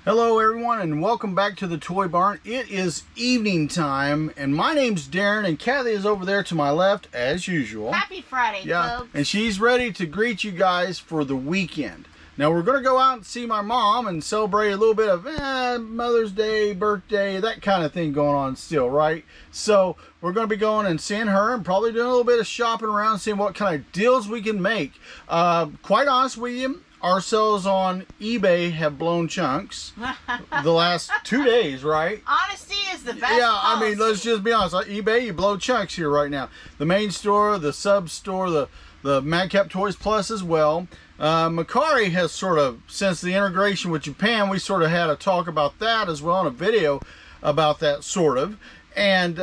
Hello everyone and welcome back to the Toy Barn. It is evening time and my name's Darren and Kathy is over there to my left as usual. Happy Friday, folks. And she's ready to greet you guys for the weekend. Now we're going to go out and see my mom and celebrate a little bit of Mother's Day, birthday, that kind of thing going on still, right? So we're going to be going and seeing her and probably doing a little bit of shopping around, seeing what kind of deals we can make. Quite honest with you, our sales on eBay have blown chunks the last 2 days, right? Honesty is the best Yeah, policy. I mean, let's just be honest. eBay, you blow chunks here right now. The main store, the sub store, the Madcap Toys Plus as well. Mercari has sort of, since the integration with Japan, we sort of had a talk about that as well in a video about that sort of. And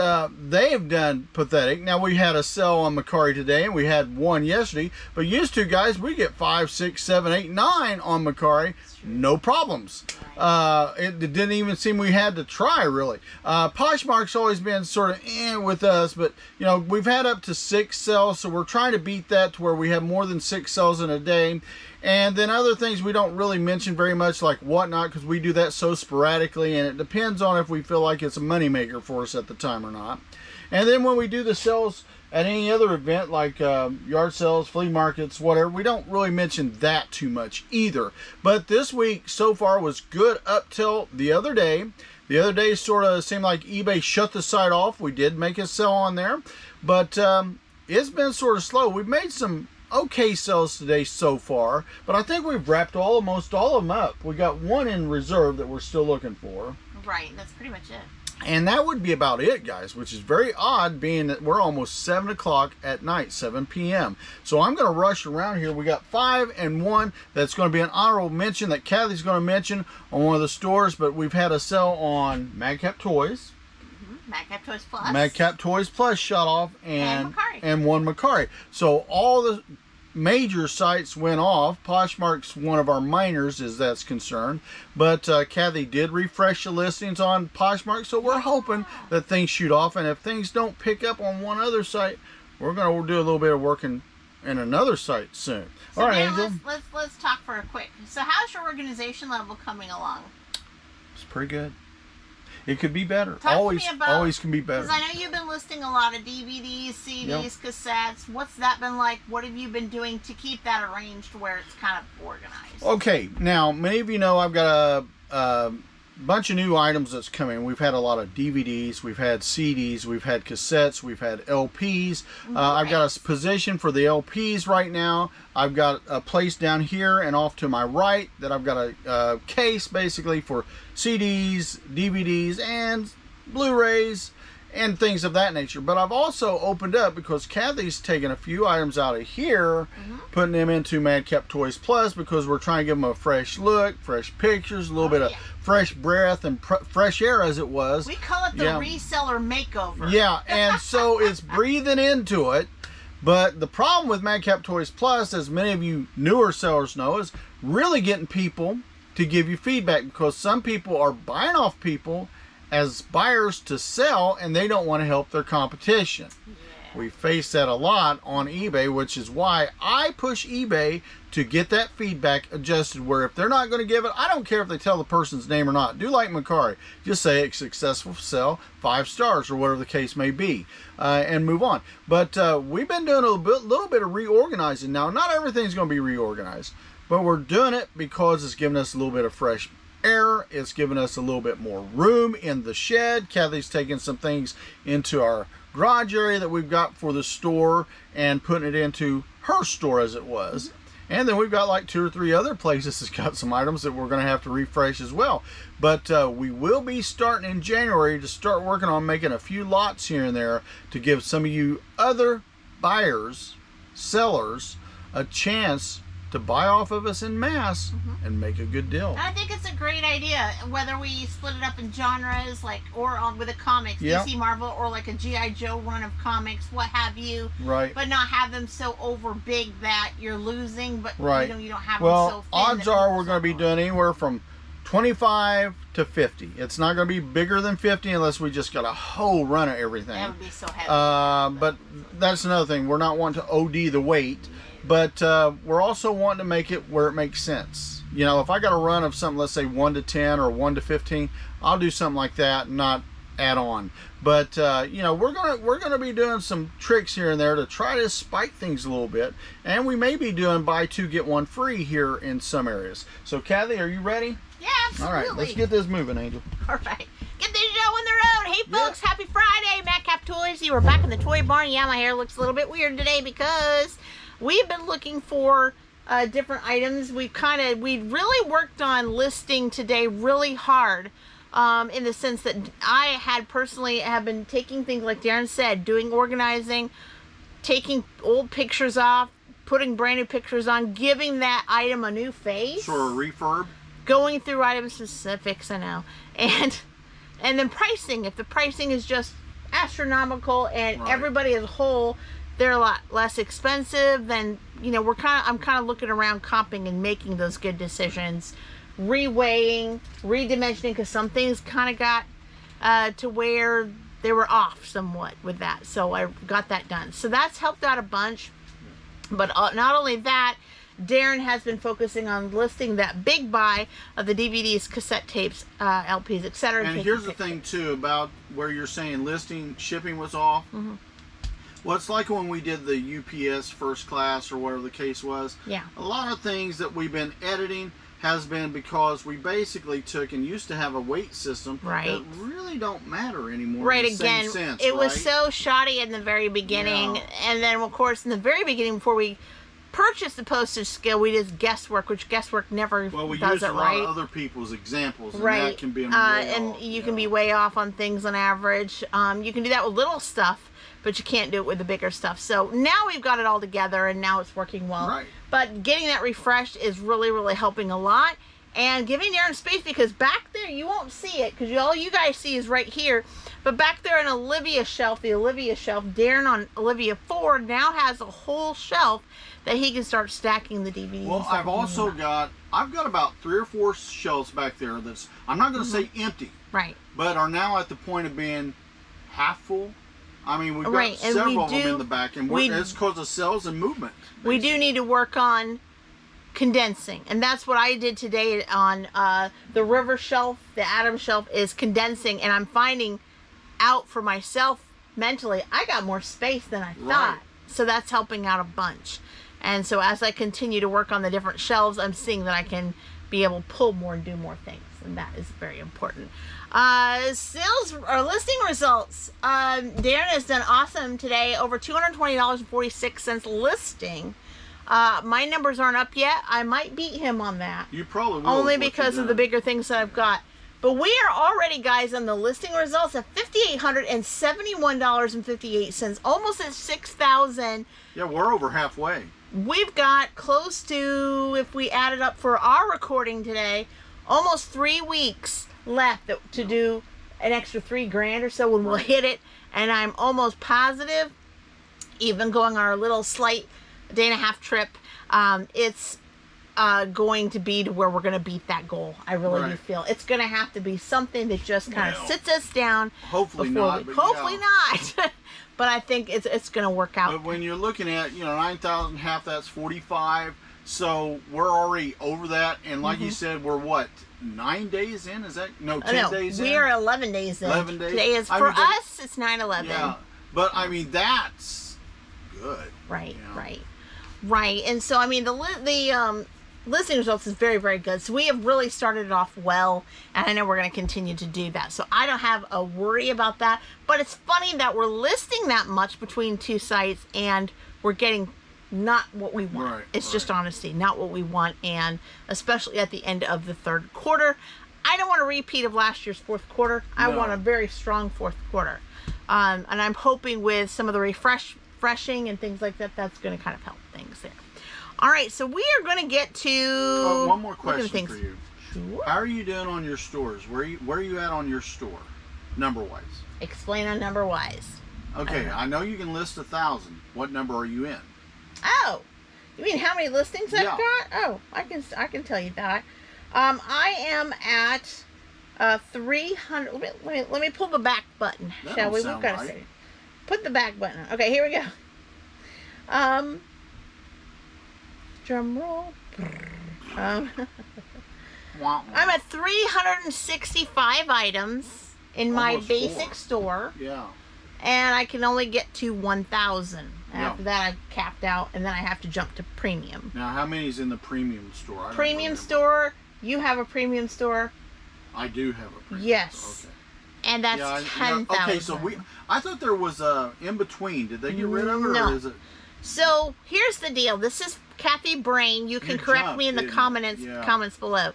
they have done pathetic. Now, we had a sale on Mercari today, and we had one yesterday. But used to, guys, we get 5, 6, 7, 8, 9 on Mercari. No problems. It didn't even seem we had to try, really. Poshmark's always been sort of with us. But, you know, we've had up to 6 sales. So we're trying to beat that to where we have more than 6 sales in a day. And then other things we don't really mention very much, like Whatnot, because we do that so sporadically, and it depends on if we feel like it's a moneymaker for us at the time or not. And then when we do the sales at any other event, like yard sales, flea markets, whatever, we don't really mention that too much either. But this week so far was good up till the other day. The other day sort of seemed like eBay shut the site off. We did make a sale on there, but it's been sort of slow. We've made some okay sales today so far, but I think we've wrapped almost all of them up. We got one in reserve that we're still looking for. Right, that's pretty much it. And that would be about it, guys, which is very odd being that we're almost 7 o'clock at night, 7 p.m. So I'm going to rush around here. We got 5 and 1 that's going to be an honorable mention that Kathy's going to mention on one of the stores, but we've had a sale on Madcap Toys. Madcap Toys Plus. Madcap Toys Plus shut off, and one Mercari. So all the major sites went off. Poshmark's one of our minors as that's concerned, but Kathy did refresh the listings on Poshmark, so we're hoping that things shoot off, and if things don't pick up on one other site, we're going to do a little bit of work in another site soon. So all right, Dan, Angel, let's talk for a quick. So how's your organization level coming along? it's pretty good. It could be better. Talk always to me about, always can be better. Because I know you've been listing a lot of DVDs, CDs, cassettes. What's that been like? What have you been doing to keep that arranged where it's kind of organized? Okay, now many of you know I've got a bunch of new items that's coming. We've had a lot of DVDs, we've had CDs, we've had cassettes, we've had LPs. I've got a position for the LPs right now. I've got a place down here and off to my right that I've got a case basically for CDs, DVDs, and Blu-rays and things of that nature. But I've also opened up, because Kathy's taken a few items out of here, putting them into Madcap Toys Plus, because we're trying to give them a fresh look, fresh pictures, a little bit of fresh breath and fresh air, as it was. We call it the reseller makeover. Yeah, and so it's breathing into it. But the problem with Madcap Toys Plus, as many of you newer sellers know, is really getting people to give you feedback, because some people are buying off people as buyers to sell, and they don't want to help their competition. We face that a lot on eBay, which is why I push eBay to get that feedback adjusted, where if they're not going to give it, I don't care if they tell the person's name or not. Do like Mercari. Just say it's successful sell, 5 stars, or whatever the case may be, and move on. But we've been doing a little bit of reorganizing now. Not everything's going to be reorganized, but we're doing it because it's giving us a little bit of fresh air. It's giving us a little bit more room in the shed. Kathy's taking some things into our garage area that we've got for the store and putting it into her store as it was. And then we've got like 2 or 3 other places that's got some items that we're going to have to refresh as well. But we will be starting in January to start working on making a few lots here and there to give some of you other buyers, sellers, a chance to buy off of us in mass and make a good deal. I think it's a great idea, whether we split it up in genres, like, or on with the comics, DC, Marvel, or like a G.I. Joe run of comics, what have you. Right. But not have them so over big that you're losing, but you know, you don't have them so thin. Odds are we're going to be doing anywhere from 25 to 50. It's not going to be bigger than 50 unless we just got a whole run of everything. That would be so heavy. But that's another thing. We're not wanting to OD the weight. But we're also wanting to make it where it makes sense. You know, if I got a run of something, let's say 1 to 10 or 1 to 15, I'll do something like that and not add on. But you know, we're gonna be doing some tricks here and there to try to spike things a little bit, and we may be doing buy 2 get 1 free here in some areas. So Kathy, are you ready? Yeah, absolutely. All right, let's get this moving, Angel. All right, get this show on the road. Hey folks, happy Friday, Madcap Toys. You are back in the toy barn. Yeah, my hair looks a little bit weird today because we've been looking for different items. We really worked on listing today really hard. In the sense that I had personally have been taking things like Daren said, doing organizing, taking old pictures off, putting brand new pictures on, giving that item a new face. Sort of refurb. Going through item specifics, I know. And then pricing. If the pricing is just astronomical and everybody as a whole, they're a lot less expensive, then, you know, I'm kind of looking around comping and making those good decisions. Reweighing, redimensioning, because some things kind of got to where they were off somewhat with that. So I got that done. So that's helped out a bunch. But not only that, Daren has been focusing on listing that big buy of the DVDs, cassette tapes, LPs, etc. And here's the thing too about where you're saying listing, shipping was off. Well, it's like when we did the UPS first class or whatever the case was. Yeah. A lot of things that we've been editing has been because we basically took and used to have a weight system that really don't matter anymore. Right, in the again, same sense, it was so shoddy in the very beginning, and then of course in the very beginning before we purchased the postage scale, we did guesswork, which guesswork never well, we does used it a lot right. of other people's examples, and Right, that can be and you can be way off on things on average. You can do that with little stuff, but you can't do it with the bigger stuff. So now we've got it all together, and now it's working well. Right. But getting that refreshed is really, really helping a lot. And giving Daren space, because back there, you won't see it, because all you guys see is right here. But back there in Olivia's shelf, Daren on Olivia 4 now has a whole shelf that he can start stacking the DVDs. Well, I've also got about 3 or 4 shelves back there that's, I'm not going to say empty. Right. But are now at the point of being half full. I mean, we've got several of them in the back, and it's because of sales and movement. Basically. We do need to work on condensing, and that's what I did today on the river shelf. The Adam shelf is condensing, and I'm finding out for myself mentally I got more space than I thought. So that's helping out a bunch. And so as I continue to work on the different shelves, I'm seeing that I can be able to pull more and do more things, and that is very important. Sales or listing results. Daren has done awesome today, over $220.46 listing. My numbers aren't up yet. I might beat him on that. You probably will. Only because of the bigger things that I've got. But we are already, guys, on the listing results at $5,871.58. Almost at $6,000. Yeah, we're over halfway. We've got close to, if we add it up for our recording today, almost 3 weeks left to do an extra $3,000 or so when we'll hit it. And I'm almost positive, even going our little slight day-and-a-half trip, it's going to be to where we're going to beat that goal. I really do feel it's going to have to be something that just kind of sits us down. Hopefully not. Hopefully not. But I think it's going to work out. But when you're looking at 9,000, half that's 45. So we're already over that, and like you said, we're what, 9 days in? Is that 10 days in? We are 11 days in. 11 days. Today is us. It's 9/11. Yeah, but I mean that's good. Right. Right. And so I mean the listing results is very, very good. So we have really started it off well, and I know we're going to continue to do that. So I don't have a worry about that. But it's funny that we're listing that much between 2 sites, and we're getting not what we want. It's just honesty, not what we want, and especially at the end of the 3rd quarter. I don't want a repeat of last year's 4th quarter. I want a very strong 4th quarter. And I'm hoping with some of the refreshing and things like that, that's going to kind of help things there. All right, so we are going to get to one more question for you. Sure. How are you doing on your stores? Where are you at on your store, number-wise? Explain on number-wise. Okay, I know you can list 1,000. What number are you in? Oh, you mean how many listings I've got? Oh, I can tell you that. I am at 300. Let me pull the back button, shall we? We've got to see. Put the back button on. Okay, here we go. Drum roll. I'm at 365 items in my Almost basic 4. store. Yeah. And I can only get to 1,000. Yeah. After that, I've capped out, and then I have to jump to premium. Now, how many is in the premium store? I don't Premium remember. store. You have a premium store. I do have a premium Yes. store. Okay. And that's Yeah, 10,000. okay, so I thought there was a in between. Did they get rid of it, No. or is it? So here's the deal. This is Kathy Brain. You can correct jumped, me in the didn't you? comments below.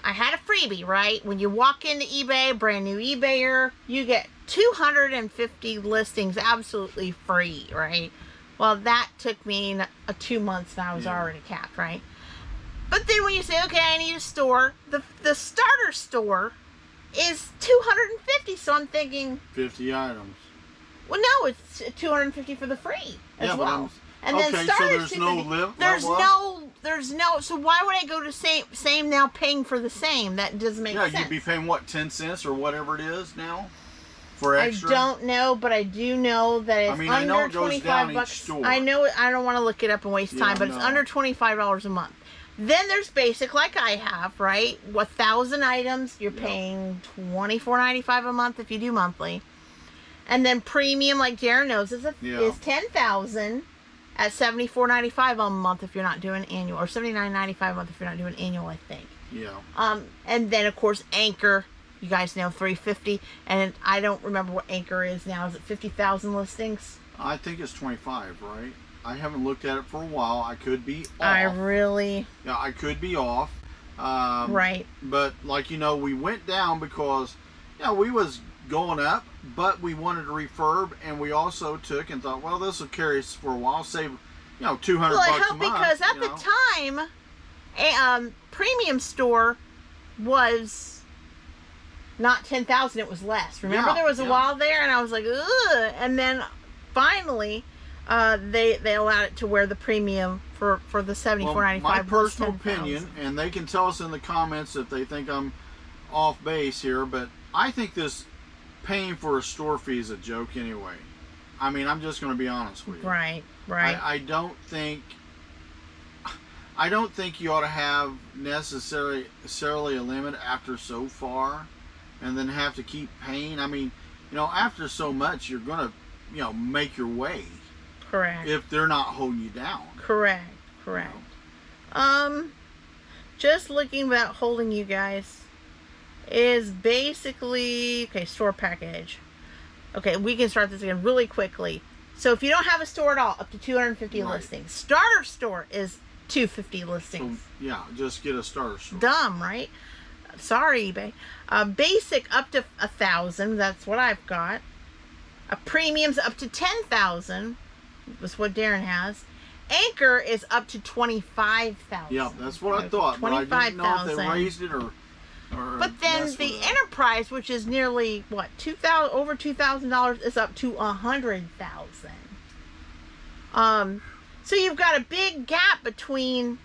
I had a freebie, right? When you walk into eBay, brand new eBayer, you get 250 listings absolutely free, right? Well, that took me 2 months and I was already capped, right? But then when you say, okay, I need a store, the starter store is 250. So I'm thinking, 50 items. well, no, it's 250 for the free as Yeah, but well. And okay, then so starters there's no 250. There's no. So why would I go to same now paying for the same? That doesn't make sense. Yeah, you'd be paying what, 10 cents or whatever it is now for extra. I don't know, but I do know that it's I know under it goes 25 down bucks. each store. I know. I don't want to look it up and waste time, but it's under $25 a month. Then there's basic, like I have, right? 1,000 items, you're paying $24.95 a month if you do monthly. And then premium, like Daren knows, is 10,000 at $74.95 a month if you're not doing annual, or $79.95 a month if you're not doing annual, I think. Yeah. And then of course Anchor, you guys know, $350, and I don't remember what Anchor is now. Is it 50,000 listings? I think it's 25, right? I haven't looked at it for a while. I could be off. Yeah, I could be off. Right. But like we went down because we was going up, but we wanted to refurb, and we also took and thought, well, this will carry us for a while, save $200 bucks a month. Well, it helped because at the time, premium store was not 10,000; it was less. Remember, there was a while there, and I was like, ugh. And then finally, they allowed it to where the premium for the $74.95. My personal opinion, and they can tell us in the comments if they think I'm off base here, but I think this paying for a store fee is a joke anyway. I mean, I'm just going to be honest with you. Right. I don't think you ought to have necessarily a limit after so far, and then have to keep paying. I mean, after so much, you're going to, make your way. Correct. If they're not holding you down. Correct. Just looking about holding you guys is basically, okay, store package. Okay, we can start this again really quickly. So if you don't have a store at all, up to 250 listings. Starter store is 250 listings. So, just get a starter store. Dumb, right? Sorry, eBay. Basic up to 1,000. That's what I've got. Premium's up to 10,000. That's what Daren has. Anchor is up to 25,000. Yeah, that's what I thought. 25,000. But I didn't know if they raised it or but then the Enterprise, which is nearly what, over $2,000, is up to 100,000. So you've got a big gap between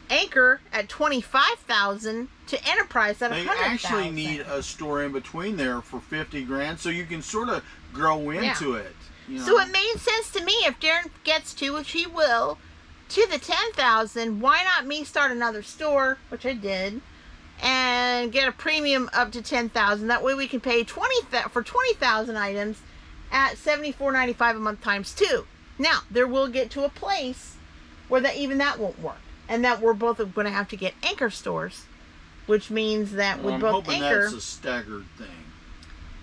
Anchor at 25,000 to Enterprise at 100,000. They actually need a store in between there for 50 grand, so you can sort of grow into it. So it made sense to me, if Daren gets to, which he will, to the 10,000, why not me start another store, which I did, and get a premium up to 10,000. That way we can pay for 20,000 items at $74.95 a month times 2. Now, there will get to a place where even that won't work, and that we're both going to have to get Anchor stores, which means that with both Anchor, Anchor, that's a staggered thing.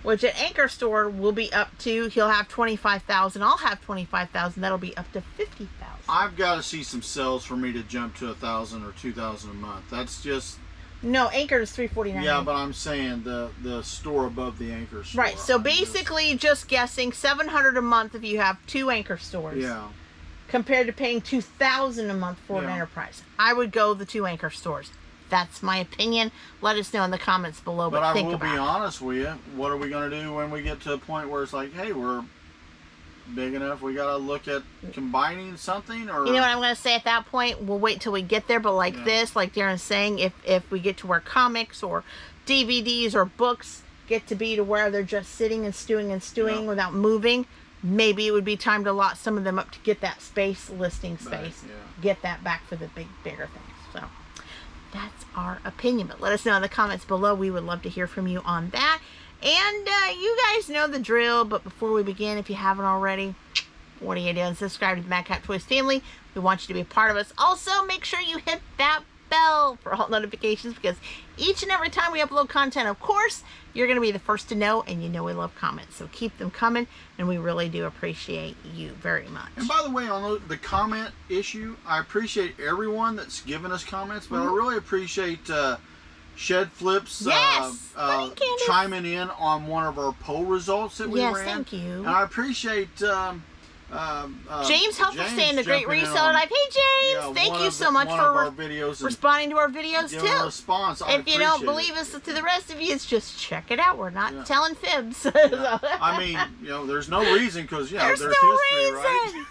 Which at Anchor store will be up to, he'll have 25,000, I'll have 25,000, that'll be up to 50,000. I've got to see some sales for me to jump to 1,000 or 2,000 a month. That's just... No, Anchor is $349. Yeah, but I'm saying the store above the Anchor store. Right, so basically just guessing $700 a month if you have 2 Anchor stores. Yeah. Compared to paying $2,000 a month for an Enterprise. I would go the 2 Anchor stores. That's my opinion. Let us know in the comments below. But think about it. I will be honest with you. What are we going to do when we get to a point where it's like, hey, we're big enough, we got to look at combining something? Or you know what I'm going to say at that point? We'll wait till we get there. But like this, like Daren's saying, if we get to where comics or DVDs or books get to be to where they're just sitting and stewing without moving, maybe it would be time to lot some of them up to get that listing space. Get that back for the bigger things. So That's our opinion. But let us know in the comments below. We would love to hear from you on that. And you guys know the drill. But before we begin, if you haven't already, what are you doing? Subscribe to the Madcap Toys family. We want you to be a part of us. Also, make sure you hit that bell for all notifications, because each and every time we upload content, of course, you're going to be the first to know, and you know we love comments. So keep them coming, and we really do appreciate you very much. And by the way, on the comment issue, I appreciate everyone that's given us comments, but I really appreciate Shed Flips chiming in on one of our poll results that we ran. Yes, thank you. And I appreciate James helped us stay in the Great Reseller Life. Hey, James, thank you so much for responding to our videos too. Response. If you don't believe us, to the rest of you, it's just check it out. We're not telling fibs. I mean, there's no reason, because there's history, right?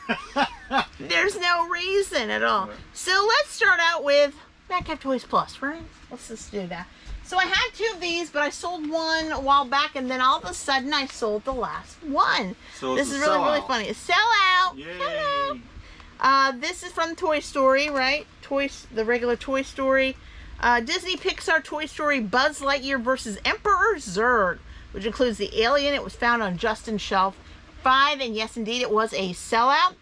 There's no reason at all. So let's start out with Madcap Toys Plus, right? Let's just do that. So I had 2 of these, but I sold one a while back, and then all of a sudden I sold the last one. So this is really funny. A sellout. Yay. Hello. This is from Toy Story, right? The regular Toy Story. Disney Pixar Toy Story Buzz Lightyear versus Emperor Zurg, which includes the alien. It was found on Justin's shelf 5, and yes, indeed, it was a sellout.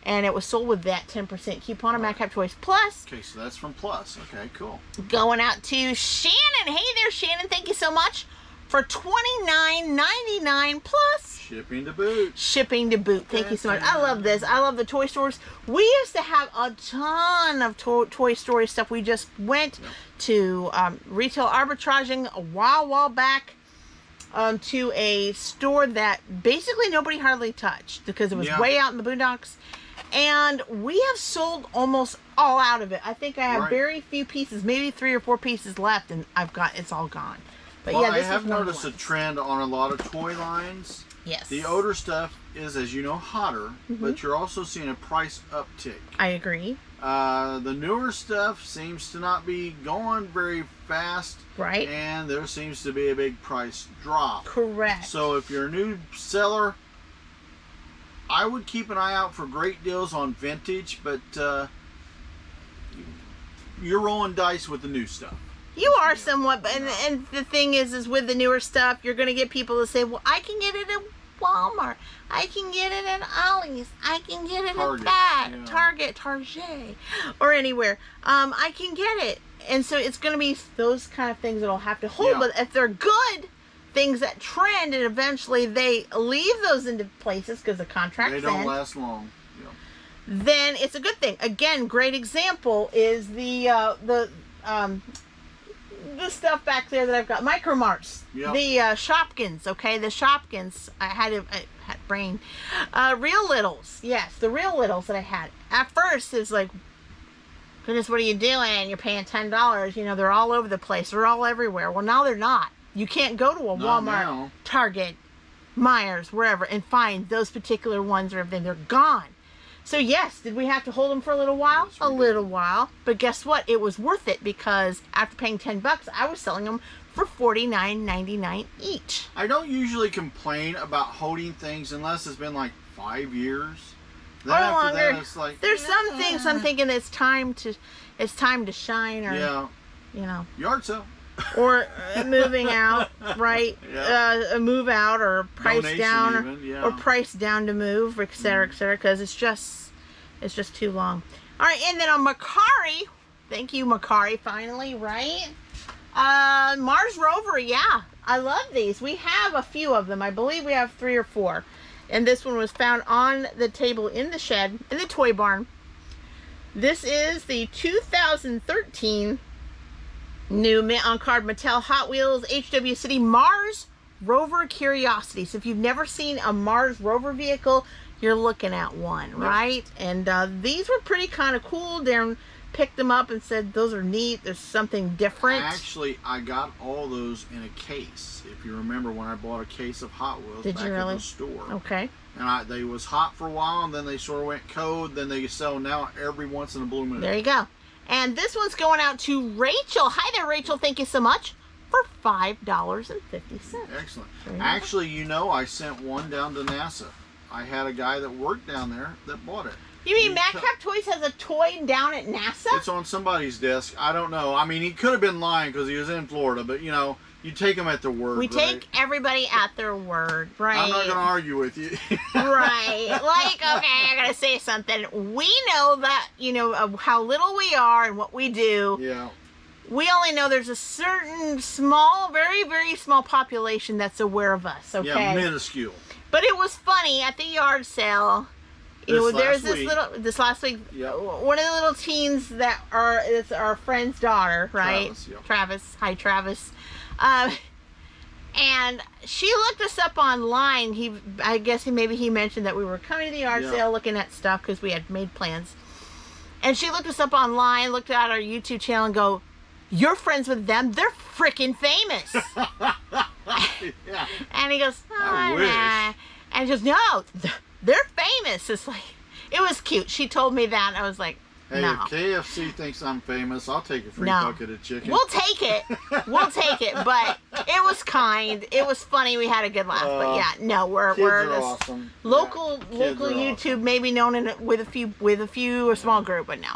And it was sold with that 10% coupon on Madcap Toys Plus. Okay, so that's from Plus. Okay, cool. Going out to Shannon. Hey there, Shannon. Thank you so much for $29.99 plus shipping to boot. Shipping to boot. Thank you so much. I love this. I love the toy stores. We used to have a ton of Toy Story stuff. We just went to retail arbitraging a while back. To a store that basically nobody hardly touched, because it was way out in the boondocks. And we have sold almost all out of it. I think I have very few pieces, maybe 3 or 4 pieces left, and it's all gone. But well, I have noticed a trend on a lot of toy lines. Yes. The older stuff is, as you know, hotter, but you're also seeing a price uptick. I agree. The newer stuff seems to not be going very fast. Right. And there seems to be a big price drop. Correct. So if you're a new seller, I would keep an eye out for great deals on vintage, but you're rolling dice with the new stuff. You are somewhat, and the thing is with the newer stuff, you're going to get people to say, well, I can get it at Walmart, I can get it at Ollie's, I can get it at Target, or anywhere. I can get it. And so it's going to be those kind of things that'll have to hold. But if they're good things that trend, and eventually they leave those into places because the contract's they don't last long. Then it's a good thing. Again, great example is the stuff back there that I've got, Micro Marts, the Shopkins. Okay, the Shopkins. I had brain. Real Littles. Yes, the Real Littles that I had. At first, it's like, goodness, what are you doing? You're paying $10. They're all over the place. They're all everywhere. Well, now they're not. You can't go to a Walmart, Target, Myers, wherever, and find those particular ones, or everything. They're gone. So yes, did we have to hold them for a little while? Yes, a little while. But guess what? It was worth it, because after paying $10, I was selling them for $49.99 each. I don't usually complain about holding things unless it's been like 5 years. Then after that, it's like, there's some things I'm thinking it's time to shine, or yard sale. Or moving out, right? A move out, or price donation down, or price down to move, etc., because it's just too long. All right, and then on Mercari, thank you, Mercari, finally, right? Mars Rover, I love these. We have a few of them. I believe we have 3 or 4, and this one was found on the table in the shed, in the toy barn. This is the 2013 new mint on card Mattel Hot Wheels HW City Mars Rover Curiosity. So if you've never seen a Mars Rover vehicle, you're looking at one, right? And these were pretty kind of cool. Daren picked them up and said, those are neat. There's something different. Actually, I got all those in a case. If you remember when I bought a case of Hot Wheels back in the store. Okay. And they was hot for a while, and then they sort of went cold. Then they sell now every once in a blue moon. There you go. And this one's going out to Rachel. Hi there, Rachel. Thank you so much. For $5.50. Excellent. Actually, I sent one down to NASA. I had a guy that worked down there that bought it. You mean Madcap Toys has a toy down at NASA? It's on somebody's desk. I don't know. I mean, he could have been lying because he was in Florida, but you know, you take him at their word. We take everybody at their word, right? I'm not going to argue with you. Right. Like, okay, I got to say something. We know that, you know, of how little we are and what we do. Yeah. We only know there's a certain small, very, very small population that's aware of us, okay? Yeah, minuscule. But it was funny at the yard sale. There's this last week, yep. One of the little teens that it's our friend's daughter, right? Travis, yep. Travis. Hi, Travis. And she looked us up online. I guess maybe he mentioned that we were coming to the yard sale looking at stuff because we had made plans. And she looked us up online, looked at our YouTube channel and go, "You're friends with them? They're freaking famous." Yeah. And he goes, "Oh, I wish." nah." And she goes, "No, they're famous." It's like, it was cute. She told me that, and I was like, hey, no. if KFC thinks I'm famous, I'll take a free bucket of chicken. We'll take it. We'll take it. But it was kind. It was funny. We had a good laugh. But yeah, no, we're this awesome. local YouTube, awesome. Maybe known with a few a small group, but no.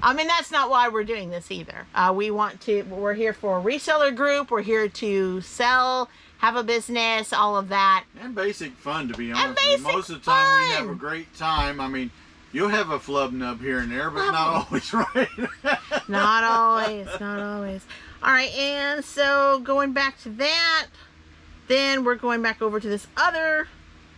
I mean, that's not why we're doing this either. We're here for a reseller group. We're here to sell, have a business, all of that. And basic fun, to be honest. Basic Most of the time we fun. have a great time. I mean, you'll have a flub nub here and there, but not always, right? Not always. Not always. All right, and so going back to that, then we're going back over to this other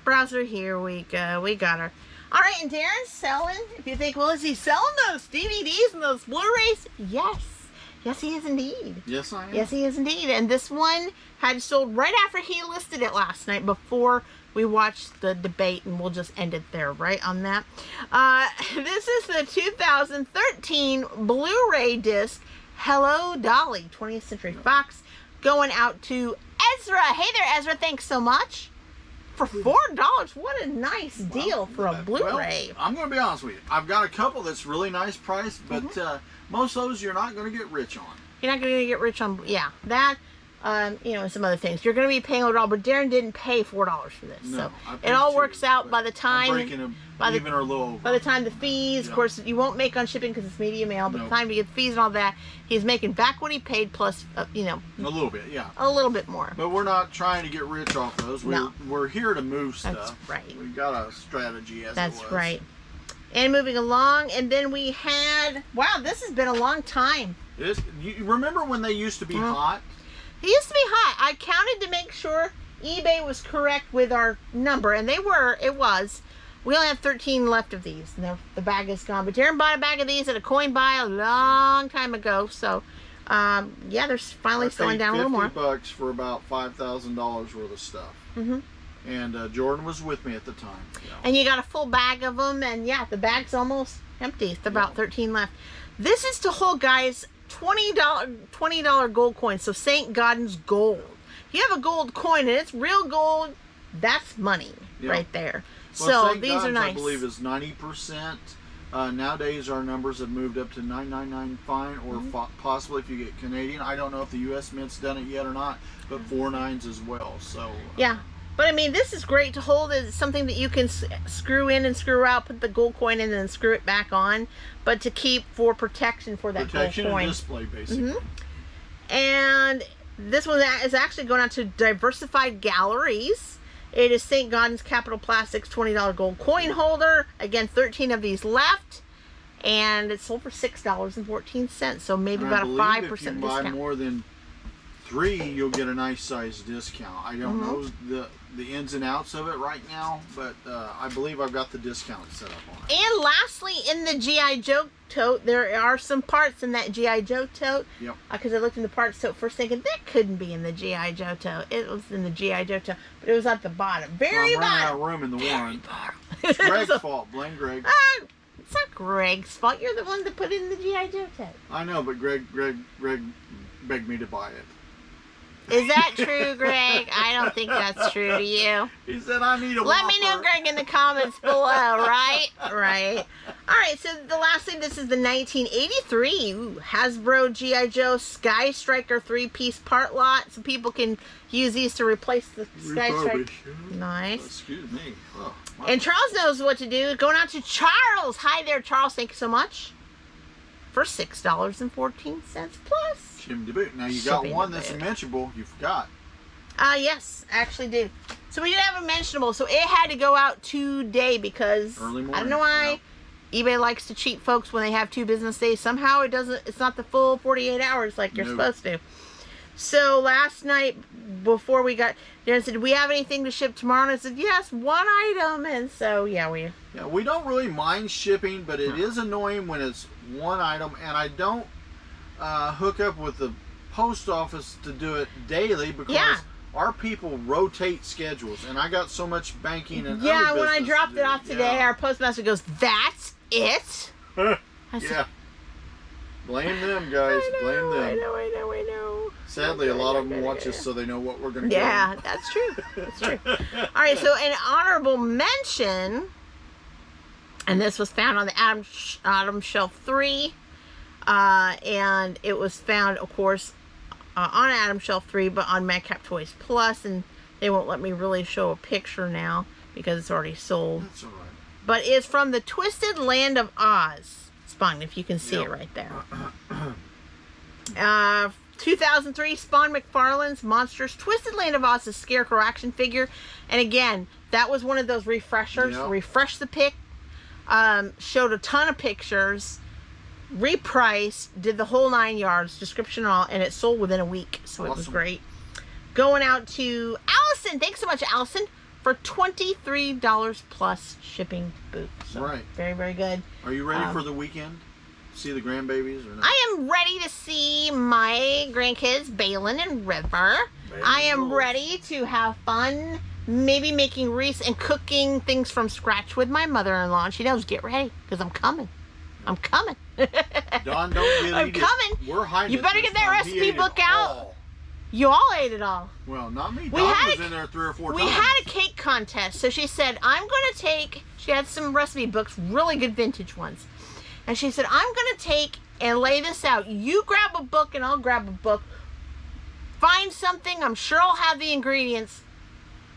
browser. Here we go. We got her. All right, and Daren's selling. If you think, well, is he selling those DVDs and those Blu-rays? Yes. Yes, he is indeed. Yes, I am. Yes, he is indeed. And this one had sold right after he listed it last night before we watched the debate, and we'll just end it there, right, on that. This is the 2013 Blu-ray disc, Hello, Dolly, 20th Century Fox, going out to Ezra. Hey there, Ezra. Thanks so much. For $4, what a nice deal for a Blu-ray. Well, I'm going to be honest with you. I've got a couple that's really nice price, but most of those you're not going to get rich on. You're not going to get rich on, that, you know, and some other things. You're going to be paying $1, but Daren didn't pay $4 for this. No, so it all works out by the time. Even or a little over. By the time the fees, of course, you won't make on shipping because it's media mail. But by the time you get the fees and all that, he's making back what he paid plus, you know. A little bit, yeah. A little bit more. But we're not trying to get rich off those. We're here to move stuff. That's right. We've got a strategy as That's it was. right. And moving along, and then we had, wow, this has been a long time. You remember when they used to be hot? They used to be hot. I counted to make sure eBay was correct with our number, and it was. We only have 13 left of these. And the bag is gone. But Daren bought a bag of these at a coin buy a long time ago. So, yeah, they're finally selling down a little more. $50 for about $5,000 worth of stuff. Mm-hmm. And Jordan was with me at the time. Yeah. And you got a full bag of them. And, yeah, the bag's almost empty. It's about 13 left. This is to hold, guys, $20 gold coins. So St. Gaudens gold. If you have a gold coin and it's real gold, that's money right there. Well, so these are nice. I believe is 90%. Nowadays our numbers have moved up to 999 fine, or possibly if you get Canadian. I don't know if the U.S. Mint's done it yet or not, but 4 nines as well. So yeah, but I mean, this is great to hold. It's something that you can screw in and screw out, put the gold coin in, and then screw it back on. But to keep for protection for that gold coin. And display, basically. And this one is actually going out to Diversified Galleries. It is St. Gaudens Capital Plastics $20 gold coin holder. Again, 13 of these left. And it sold for $6.14. So maybe about a 5% if you discount. buy more than 3, you'll get a nice size discount. I don't know the ins and outs of it right now, but I believe I've got the discount set up on it. And lastly, in the G.I. Joe tote, there are some parts in that G.I. Joe tote. Yep. Because I looked in the parts tote first thinking, that couldn't be in the G.I. Joe tote. It was in the G.I. Joe tote, but it was at the bottom. I'm running bottom. out of room in the one. It's Greg's fault. Blame Greg. It's not Greg's fault. You're the one that put it in the G.I. Joe tote. I know, but Greg begged me to buy it. Is that true, Greg? I don't think that's true to you. He said, I need a Let me know, Whopper. Greg, in the comments below, right? Right. All right, so the last thing, this is the 1983 Hasbro G.I. Joe Sky Striker 3-piece part lot. So people can use these to replace the Sky Striker. Nice. Excuse me. Oh, wow. And Charles knows what to do. Going out to Charles. Hi there, Charles. Thank you so much. For $6.14 plus. Chimney boot. Now you got Shipping one to that's boot. mentionable. You forgot. Yes, I actually do. So we did have a mentionable. So it had to go out today because Early morning. I don't know why eBay likes to cheat folks when they have 2 business days. Somehow it doesn't. It's not the full 48 hours like you're supposed to. So last night before we got, Daren said, "Do we have anything to ship tomorrow?" And I said, "Yes, 1 item." And so yeah, we don't really mind shipping, but it is annoying when it's 1 item, and I don't hook up with the post office to do it daily because our people rotate schedules, and I got so much banking and other when I business dropped to do. it off today, our postmaster goes, "That's it." I said, Blame them, guys. Blame them. I know. Sadly, a lot of them watch us so they know what we're going to Yeah, that's true. That's true. All right, so an honorable mention, and this was found on the Adam Shelf 3, and it was found, of course, on Adam Shelf 3, but on Madcap Toys Plus, and they won't let me really show a picture now because it's already sold. That's all right. But it's from the Twisted Land of Oz. Spawn, if you can see it right there. 2003 Spawn McFarlane's Monsters Twisted Land of Oz's Scarecrow action figure. And again, that was one of those refreshers. Refresh the pic. Showed a ton of pictures. Repriced. Did the whole 9 yards. Description and all. And it sold within a week. So it was great. Going out to Allison. Thanks so much, Allison. For $23 plus shipping boot. So very, very good. Are you ready for the weekend? See the grandbabies or not? I am ready to see my grandkids, Balin and River. I am ready to have fun, maybe making wreaths and cooking things from scratch with my mother-in-law. And she knows, get ready, because I'm coming. I'm coming. Don, don't get I'm coming. We're hiding. You better get that recipe book out. You all ate it all. Well, not me. Don was in there 3 or 4 times. We had a cake contest. So she said, I'm going to take, she had some recipe books, really good vintage ones. And she said, I'm going to take and lay this out. You grab a book and I'll grab a book. Find something. I'm sure I'll have the ingredients.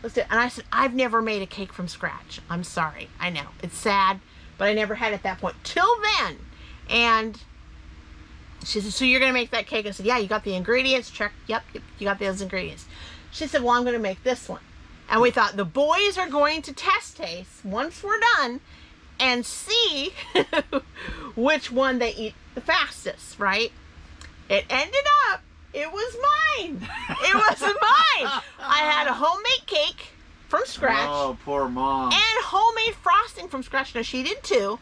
Let's do it. And I said, I've never made a cake from scratch. I'm sorry. I know. It's sad, but I never had it at that point. Till then. And she said, so you're going to make that cake? I said, yeah, you got the ingredients. Check. Yep, you got those ingredients. She said, well, I'm going to make this one. And we thought the boys are going to test taste once we're done and see which one they eat the fastest, right? It ended up, it was mine. It was mine. I had a homemade cake from scratch. Oh, poor mom. And homemade frosting from scratch. Now, she did too.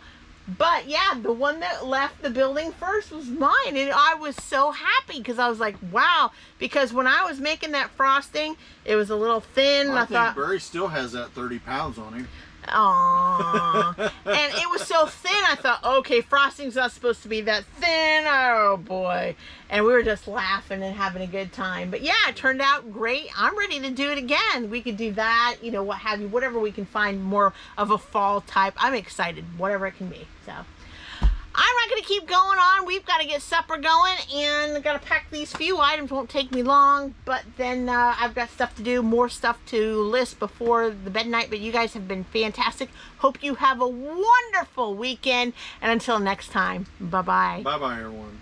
But yeah, the one that left the building first was mine. And I was so happy because I was like, wow. Because when I was making that frosting, it was a little thin. Well, I think thought, Barry still has that 30 pounds on him. aww. And it was so thin, I thought, okay, frosting's not supposed to be that thin. Oh boy. And we were just laughing and having a good time. But yeah, it turned out great. I'm ready to do it again. We could do that, you know, what have you, whatever we can find more of a fall type. I'm excited, whatever it can be. So I'm not going to keep going on. We've got to get supper going and I've got to pack these few items. Won't take me long, but then I've got stuff to do, more stuff to list before the bed night. But you guys have been fantastic. Hope you have a wonderful weekend. And until next time, bye-bye. Bye-bye, everyone.